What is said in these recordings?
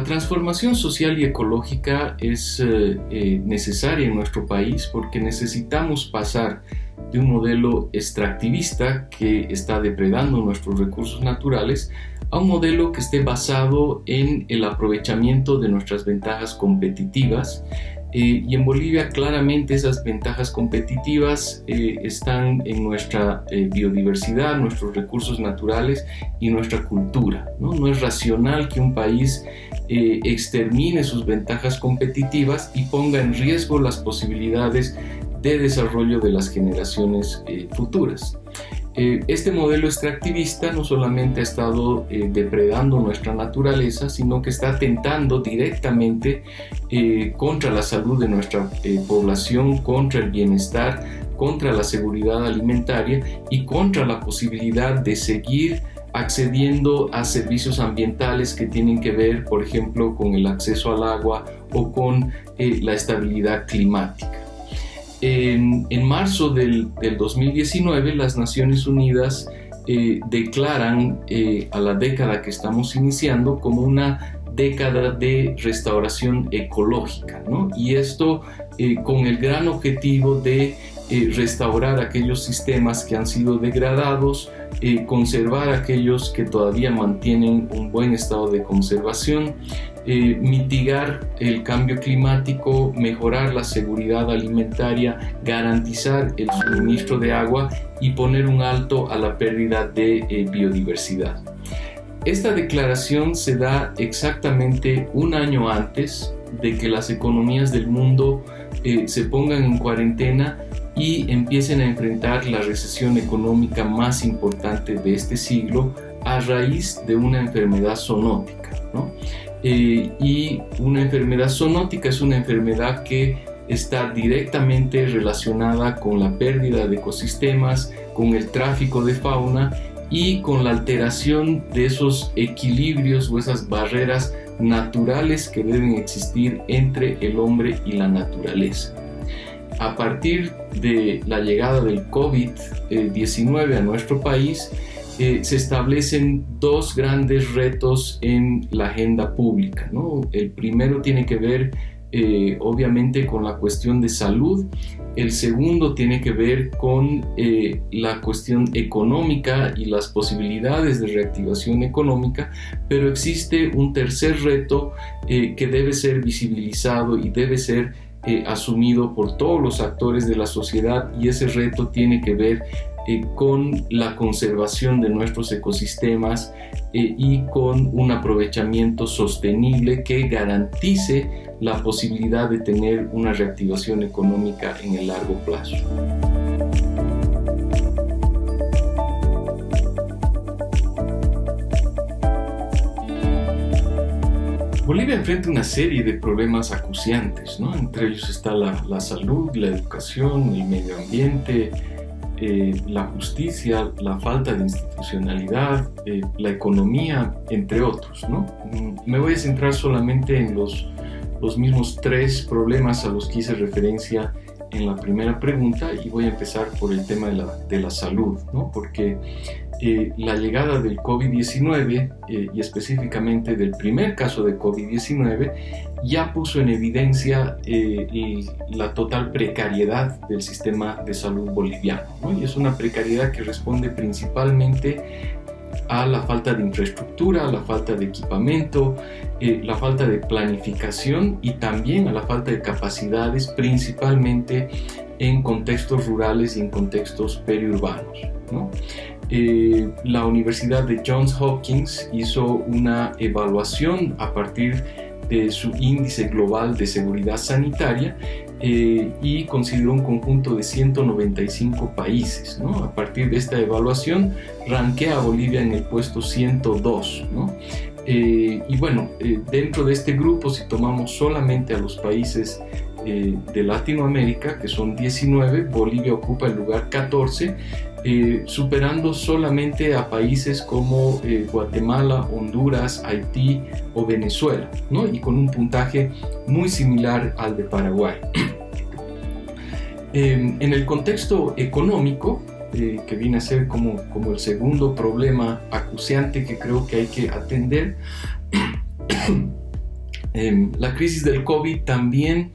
transformación social y ecológica es necesaria en nuestro país porque necesitamos pasar de un modelo extractivista que está depredando nuestros recursos naturales a un modelo que esté basado en el aprovechamiento de nuestras ventajas competitivas. Y en Bolivia claramente esas ventajas competitivas están en nuestra biodiversidad, nuestros recursos naturales y nuestra cultura, ¿no? No es racional que un país extermine sus ventajas competitivas y ponga en riesgo las posibilidades de desarrollo de las generaciones futuras. Este modelo extractivista no solamente ha estado depredando nuestra naturaleza, sino que está atentando directamente contra la salud de nuestra población, contra el bienestar, contra la seguridad alimentaria y contra la posibilidad de seguir accediendo a servicios ambientales que tienen que ver, por ejemplo, con el acceso al agua o con la estabilidad climática. En marzo del 2019, las Naciones Unidas declaran a la década que estamos iniciando como una década de restauración ecológica, ¿no? Y esto con el gran objetivo de restaurar aquellos sistemas que han sido degradados, conservar aquellos que todavía mantienen un buen estado de conservación, mitigar el cambio climático, mejorar la seguridad alimentaria, garantizar el suministro de agua y poner un alto a la pérdida de biodiversidad. Esta declaración se da exactamente un año antes de que las economías del mundo se pongan en cuarentena y empiecen a enfrentar la recesión económica más importante de este siglo a raíz de una enfermedad zoonótica, ¿no? Y una enfermedad zoonótica es una enfermedad que está directamente relacionada con la pérdida de ecosistemas, con el tráfico de fauna y con la alteración de esos equilibrios o esas barreras naturales que deben existir entre el hombre y la naturaleza. A partir de la llegada del COVID-19 a nuestro país, se establecen dos grandes retos en la agenda pública, ¿no? El primero tiene que ver obviamente con la cuestión de salud, el segundo tiene que ver con la cuestión económica y las posibilidades de reactivación económica, pero existe un tercer reto que debe ser visibilizado y debe ser asumido por todos los actores de la sociedad, y ese reto tiene que ver con la conservación de nuestros ecosistemas y con un aprovechamiento sostenible que garantice la posibilidad de tener una reactivación económica en el largo plazo. Bolivia enfrenta una serie de problemas acuciantes, ¿no? Entre ellos está la salud, la educación, el medio ambiente, la justicia, la falta de institucionalidad, la economía, entre otros, ¿no? Me voy a centrar solamente en los mismos tres problemas a los que hice referencia en la primera pregunta, y voy a empezar por el tema de la salud, ¿no? Porque la llegada del COVID-19 y específicamente del primer caso de COVID-19 ya puso en evidencia la total precariedad del sistema de salud boliviano, ¿no? Y es una precariedad que responde principalmente a la falta de infraestructura, a la falta de equipamiento, la falta de planificación y también a la falta de capacidades, principalmente en contextos rurales y en contextos periurbanos, ¿no? La Universidad de Johns Hopkins hizo una evaluación a partir de su índice global de seguridad sanitaria y consideró un conjunto de 195 países, ¿no? A partir de esta evaluación rankea a Bolivia en el puesto 102, ¿no? Y bueno, dentro de este grupo, si tomamos solamente a los países de Latinoamérica, que son 19, Bolivia ocupa el lugar 14, superando solamente a países como Guatemala, Honduras, Haití o Venezuela, ¿no? Y con un puntaje muy similar al de Paraguay. En el contexto económico, que viene a ser como el segundo problema acuciante que creo que hay que atender, La crisis del COVID también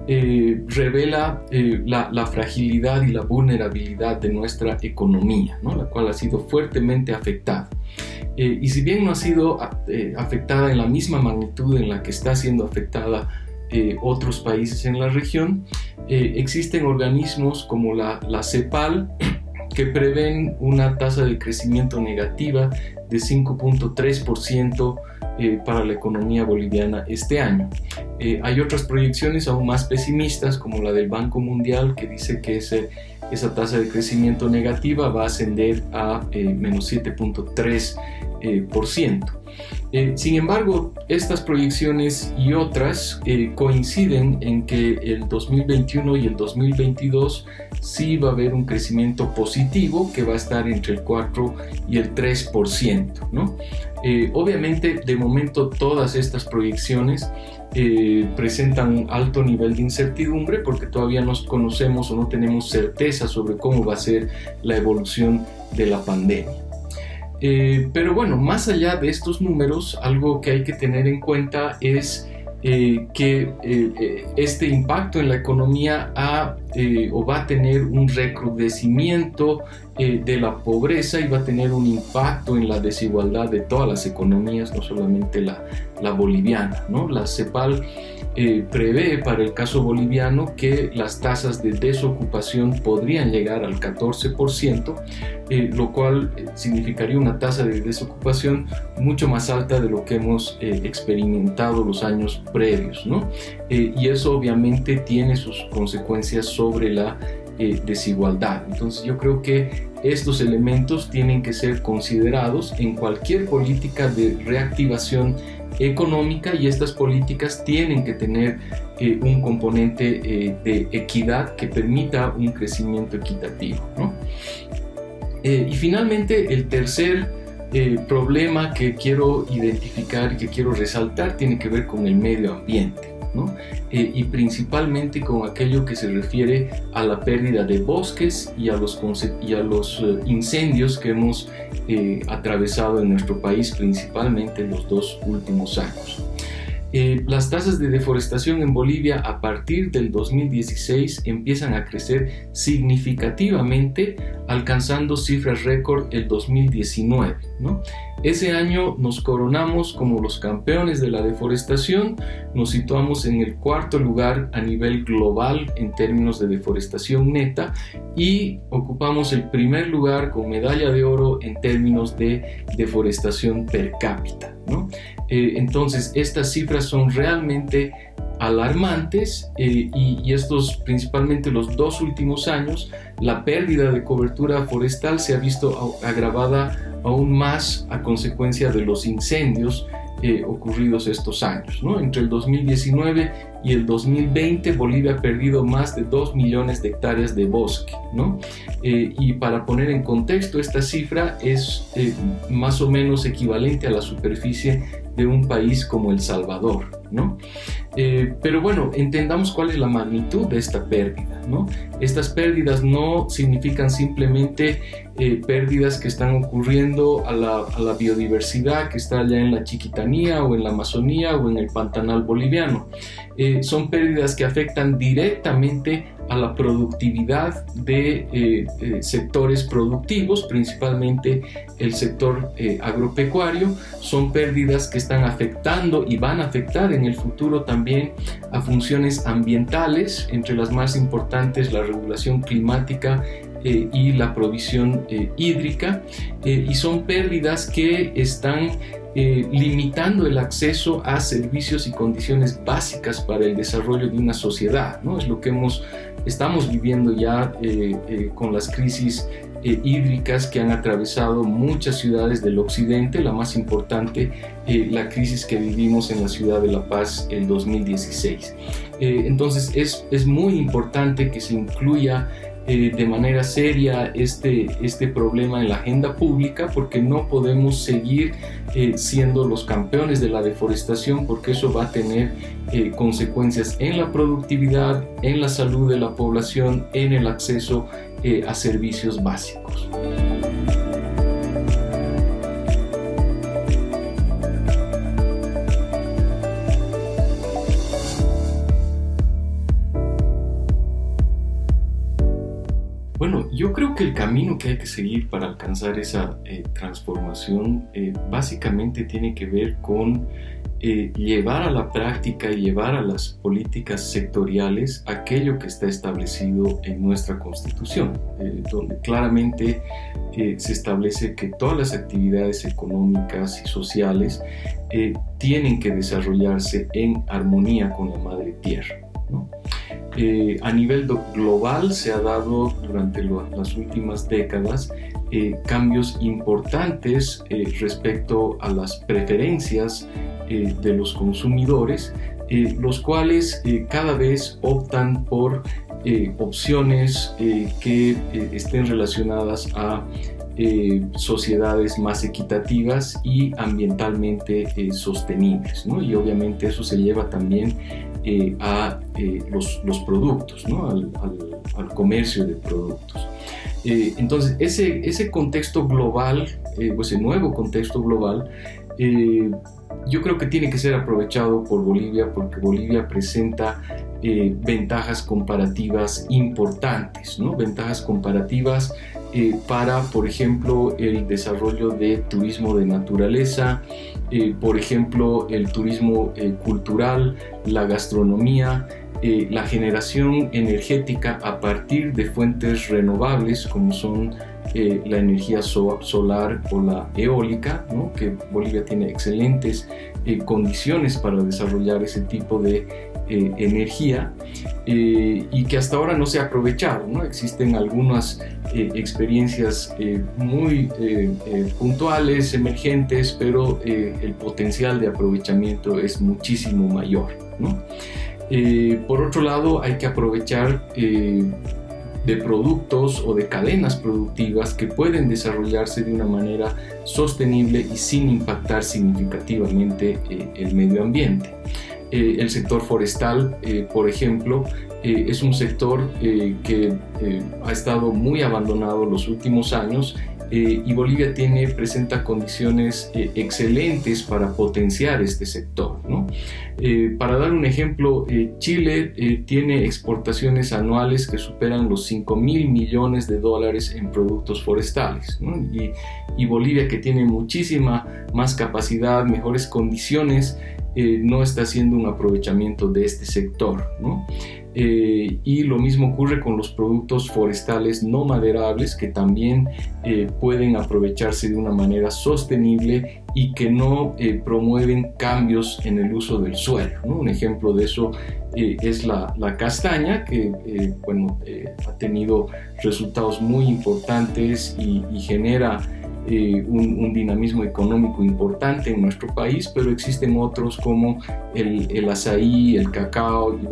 revela la fragilidad y la vulnerabilidad de nuestra economía, ¿no? La cual ha sido fuertemente afectada. Y si bien no ha sido afectada en la misma magnitud en la que está siendo afectada otros países en la región, existen organismos como la CEPAL que prevén una tasa de crecimiento negativa de 5.3% para la economía boliviana este año. Hay otras proyecciones aún más pesimistas, como la del Banco Mundial, que dice que esa tasa de crecimiento negativa va a ascender a menos 7.3%. Sin embargo, estas proyecciones y otras coinciden en que el 2021 y el 2022 sí va a haber un crecimiento positivo que va a estar entre el 4 y el 3%, ¿no? Obviamente, de momento, todas estas proyecciones presentan un alto nivel de incertidumbre porque todavía no conocemos o no tenemos certeza sobre cómo va a ser la evolución de la pandemia. Pero bueno, más allá de estos números, algo que hay que tener en cuenta es que este impacto en la economía va a tener un recrudecimiento de la pobreza y va a tener un impacto en la desigualdad de todas las economías, no solamente la boliviana, ¿no? La CEPAL prevé para el caso boliviano que las tasas de desocupación podrían llegar al 14%, lo cual significaría una tasa de desocupación mucho más alta de lo que hemos experimentado los años previos, ¿no? Y eso obviamente tiene sus consecuencias sobre la desigualdad. Entonces yo creo que estos elementos tienen que ser considerados en cualquier política de reactivación económica, y estas políticas tienen que tener un componente de equidad que permita un crecimiento equitativo, ¿no? Y finalmente, el tercer problema que quiero identificar y que quiero resaltar tiene que ver con el medio ambiente, ¿no? Y principalmente con aquello que se refiere a la pérdida de bosques y a los incendios que hemos atravesado en nuestro país, principalmente en los 2 últimos años. Las tasas de deforestación en Bolivia a partir del 2016 empiezan a crecer significativamente, alcanzando cifras récord el 2019, ¿no? Ese año nos coronamos como los campeones de la deforestación, nos situamos en el 4º lugar a nivel global en términos de deforestación neta y ocupamos el 1er lugar con medalla de oro en términos de deforestación per cápita, ¿no? Entonces estas cifras son realmente alarmantes y estos, principalmente los 2 últimos años, la pérdida de cobertura forestal se ha visto agravada aún más a consecuencia de los incendios ocurridos estos años, ¿no? Entre el 2019 y el 2020 Bolivia ha perdido más de 2 millones de hectáreas de bosque, ¿no? Y para poner en contexto, esta cifra es más o menos equivalente a la superficie de un país como El Salvador, ¿no? Pero bueno, entendamos cuál es la magnitud de esta pérdida, ¿no? Estas pérdidas no significan simplemente pérdidas que están ocurriendo a la biodiversidad que está allá en la Chiquitanía o en la Amazonía o en el Pantanal boliviano. Son pérdidas que afectan directamente a la productividad de sectores productivos, principalmente el sector agropecuario. Son pérdidas que están afectando y van a afectar en el futuro también a funciones ambientales, entre las más importantes la regulación climática y la provisión hídrica, y son pérdidas que están limitando el acceso a servicios y condiciones básicas para el desarrollo de una sociedad, ¿no? Es lo que estamos viviendo ya con las crisis hídricas que han atravesado muchas ciudades del occidente, la más importante, la crisis que vivimos en la ciudad de La Paz en 2016. Entonces es muy importante que se incluya de manera seria este problema en la agenda pública, porque no podemos seguir siendo los campeones de la deforestación, porque eso va a tener consecuencias en la productividad, en la salud de la población, en el acceso a servicios básicos. camino que hay que seguir para alcanzar esa transformación básicamente tiene que ver con llevar a la práctica y llevar a las políticas sectoriales aquello que está establecido en nuestra Constitución, donde claramente se establece que todas las actividades económicas y sociales tienen que desarrollarse en armonía con la madre tierra, ¿no? A nivel global se ha dado durante las últimas décadas cambios importantes respecto a las preferencias de los consumidores, los cuales cada vez optan por opciones que estén relacionadas a sociedades más equitativas y ambientalmente sostenibles, ¿no? Y obviamente eso se lleva también a los productos, ¿no? al comercio de productos. Entonces ese contexto global, ese nuevo contexto global, yo creo que tiene que ser aprovechado por Bolivia, porque Bolivia presenta ventajas comparativas importantes, ¿no? Ventajas comparativas para, por ejemplo, el desarrollo de turismo de naturaleza, por ejemplo, el turismo cultural, la gastronomía, la generación energética a partir de fuentes renovables como son la energía solar o la eólica, ¿no? Que Bolivia tiene excelentes condiciones para desarrollar ese tipo de energía y que hasta ahora no se ha aprovechado, ¿no? Existen algunas experiencias muy puntuales, emergentes, pero el potencial de aprovechamiento es muchísimo mayor, ¿no? Por otro lado, hay que aprovechar de productos o de cadenas productivas que pueden desarrollarse de una manera sostenible y sin impactar significativamente el medio ambiente. El sector forestal, por ejemplo, es un sector que ha estado muy abandonado los últimos años y Bolivia presenta condiciones excelentes para potenciar este sector, ¿no? Para dar un ejemplo, Chile tiene exportaciones anuales que superan los $5.000 millones en productos forestales, ¿no? Y Bolivia, que tiene muchísima más capacidad, mejores condiciones, no está haciendo un aprovechamiento de este sector, ¿no? Y lo mismo ocurre con los productos forestales no maderables, que también pueden aprovecharse de una manera sostenible y que no promueven cambios en el uso del suelo, ¿no? Un ejemplo de eso es la castaña, que ha tenido resultados muy importantes y genera un dinamismo económico importante en nuestro país, pero existen otros como el azaí, el cacao y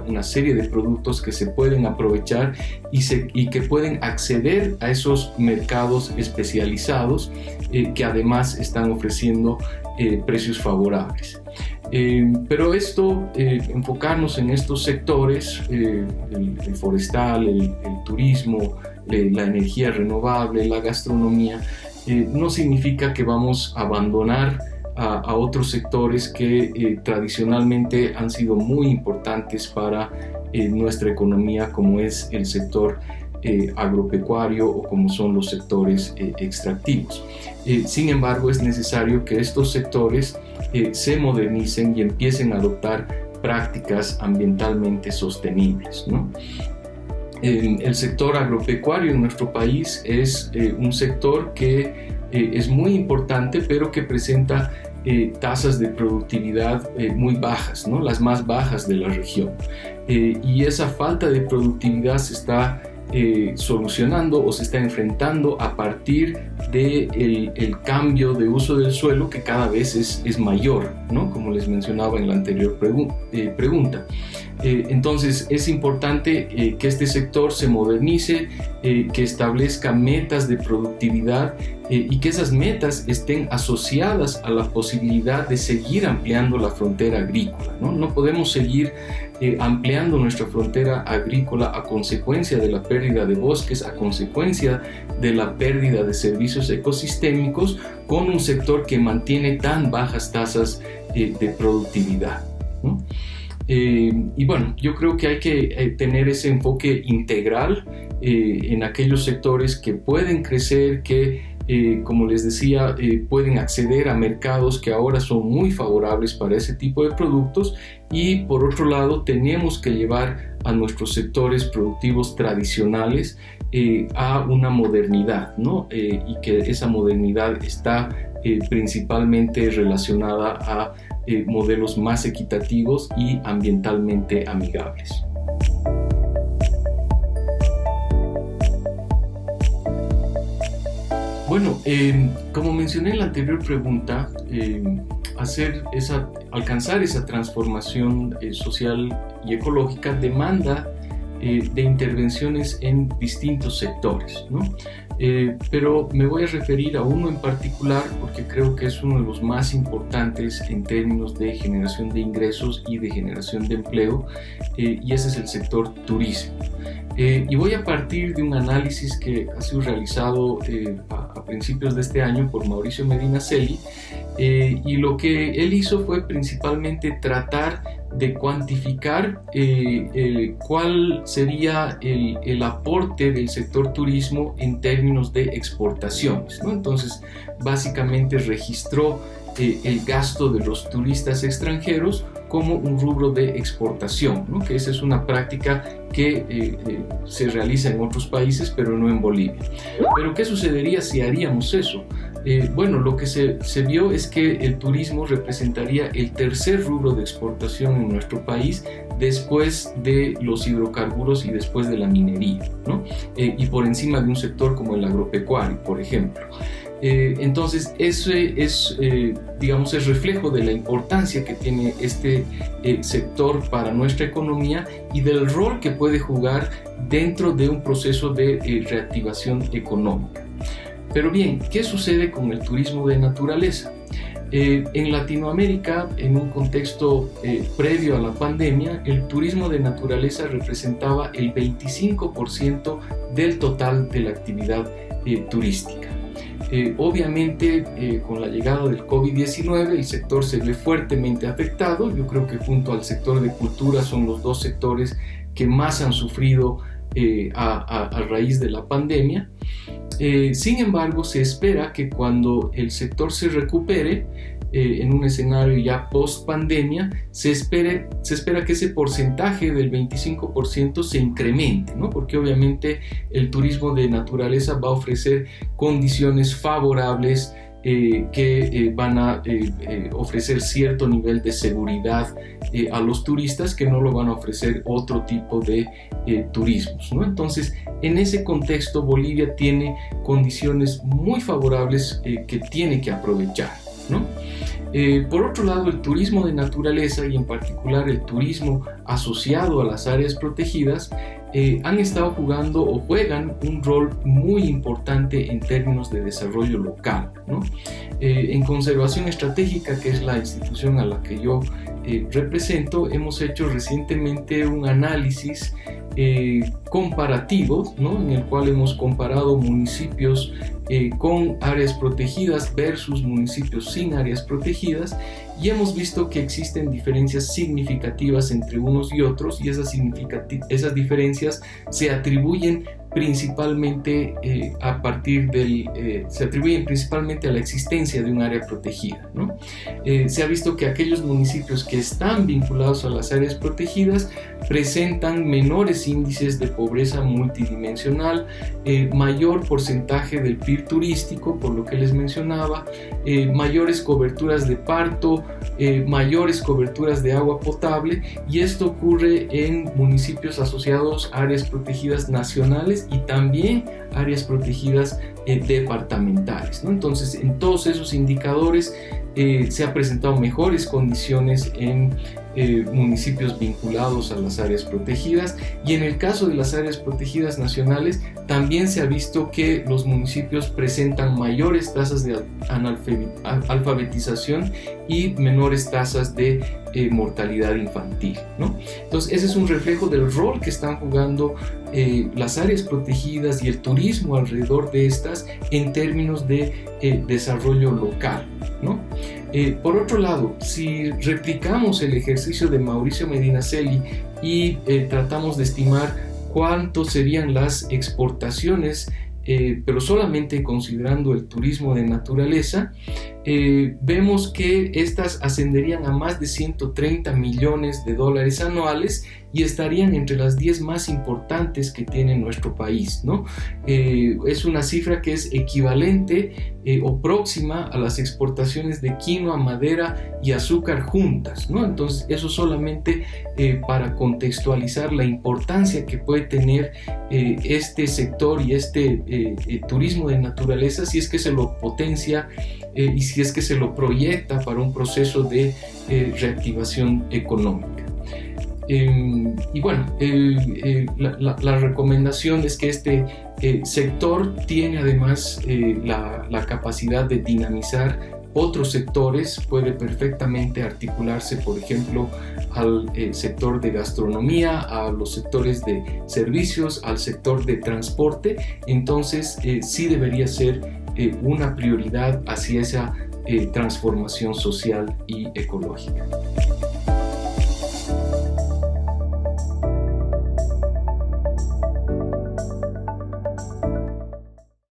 una serie de productos que se pueden aprovechar y que pueden acceder a esos mercados especializados que además están ofreciendo precios favorables. Pero enfocarnos en estos sectores, el forestal, el turismo, la energía renovable, la gastronomía, no significa que vamos a abandonar a otros sectores que tradicionalmente han sido muy importantes para nuestra economía, como es el sector agropecuario o como son los sectores extractivos. Sin embargo, es necesario que estos sectores se modernicen y empiecen a adoptar prácticas ambientalmente sostenibles, ¿no? El sector agropecuario en nuestro país es un sector que es muy importante, pero que presenta tasas de productividad muy bajas, ¿no? Las más bajas de la región. Y esa falta de productividad se está solucionando o se está enfrentando a partir del cambio de uso del suelo, que cada vez es mayor, ¿no? Como les mencionaba en la anterior pregunta. Entonces es importante que este sector se modernice, que establezca metas de productividad y que esas metas estén asociadas a la posibilidad de seguir ampliando la frontera agrícola, ¿no? No podemos seguir ampliando nuestra frontera agrícola a consecuencia de la pérdida de bosques, a consecuencia de la pérdida de servicios ecosistémicos, con un sector que mantiene tan bajas tasas de productividad, ¿no? Yo creo que hay que tener ese enfoque integral en aquellos sectores que pueden crecer, que como les decía, pueden acceder a mercados que ahora son muy favorables para ese tipo de productos, y por otro lado tenemos que llevar a nuestros sectores productivos tradicionales a una modernidad, ¿no? Y que esa modernidad está principalmente relacionada a modelos más equitativos y ambientalmente amigables. Bueno, como mencioné en la anterior pregunta, alcanzar esa transformación social y ecológica demanda de intervenciones en distintos sectores, ¿no? Pero me voy a referir a uno en particular porque creo que es uno de los más importantes en términos de generación de ingresos y de generación de empleo, y ese es el sector turismo. Y voy a partir de un análisis que ha sido realizado a principios de este año por Mauricio Medinaceli, y lo que él hizo fue principalmente tratar de cuantificar cuál sería el aporte del sector turismo en términos de exportaciones, ¿no? Entonces, básicamente registró el gasto de los turistas extranjeros como un rubro de exportación, ¿no? Que esa es una práctica que se realiza en otros países, pero no en Bolivia. Pero ¿qué sucedería si haríamos eso? Bueno, lo que se vio es que el turismo representaría el tercer rubro de exportación en nuestro país, después de los hidrocarburos y después de la minería, ¿no? Y por encima de un sector como el agropecuario, por ejemplo. Entonces, eso es, digamos, el reflejo de la importancia que tiene este sector para nuestra economía y del rol que puede jugar dentro de un proceso de reactivación económica. Pero bien, ¿qué sucede con el turismo de naturaleza? En Latinoamérica, en un contexto previo a la pandemia, el turismo de naturaleza representaba el 25% del total de la actividad turística. Obviamente, con la llegada del COVID-19, el sector se ve fuertemente afectado. Yo creo que junto al sector de cultura son los dos sectores que más han sufrido a raíz de la pandemia. Sin embargo, se espera que cuando el sector se recupere, en un escenario ya post pandemia, se espera que ese porcentaje del 25% se incremente, ¿no? Porque obviamente el turismo de naturaleza va a ofrecer condiciones favorables que van a ofrecer cierto nivel de seguridad a los turistas que no lo van a ofrecer otro tipo de turismos, ¿no? Entonces, en ese contexto, Bolivia tiene condiciones muy favorables que tiene que aprovechar, ¿no? Por otro lado, el turismo de naturaleza y en particular el turismo asociado a las áreas protegidas han estado jugando o juegan un rol muy importante en términos de desarrollo local, ¿no? En Conservación Estratégica, que es la institución a la que yo represento, hemos hecho recientemente un análisis comparativo, ¿no? En el cual hemos comparado municipios con áreas protegidas versus municipios sin áreas protegidas, y hemos visto que existen diferencias significativas entre unos y otros, y esas diferencias se atribuyen principalmente se atribuyen principalmente a la existencia de un área protegida, ¿no? Se ha visto que aquellos municipios que están vinculados a las áreas protegidas presentan menores índices de pobreza multidimensional, mayor porcentaje del PIB turístico, por lo que les mencionaba, mayores coberturas de parto, mayores coberturas de agua potable, y esto ocurre en municipios asociados a áreas protegidas nacionales y también áreas protegidas departamentales, ¿no? Entonces, en todos esos indicadores se han presentado mejores condiciones en municipios vinculados a las áreas protegidas, y en el caso de las áreas protegidas nacionales también se ha visto que los municipios presentan mayores tasas de alfabetización y menores tasas de mortalidad infantil, ¿no? Entonces, ese es un reflejo del rol que están jugando las áreas protegidas y el turismo alrededor de estas en términos de desarrollo local, ¿no? Por otro lado, si replicamos el ejercicio de Mauricio Medinaceli y tratamos de estimar cuánto serían las exportaciones, pero solamente considerando el turismo de naturaleza, vemos que estas ascenderían a más de 130 millones de dólares anuales y estarían entre las 10 más importantes que tiene nuestro país, ¿no? Es una cifra que es equivalente o próxima a las exportaciones de quinoa, madera y azúcar juntas, ¿no? Entonces, eso solamente para contextualizar la importancia que puede tener este sector y este turismo de naturaleza, si es que se lo potencia y si es que se lo proyecta para un proceso de reactivación económica. Y bueno, la recomendación es que este sector tiene además la capacidad de dinamizar otros sectores, puede perfectamente articularse, por ejemplo, al sector de gastronomía, a los sectores de servicios, al sector de transporte. Entonces, sí debería ser una prioridad hacia esa transformación social y ecológica.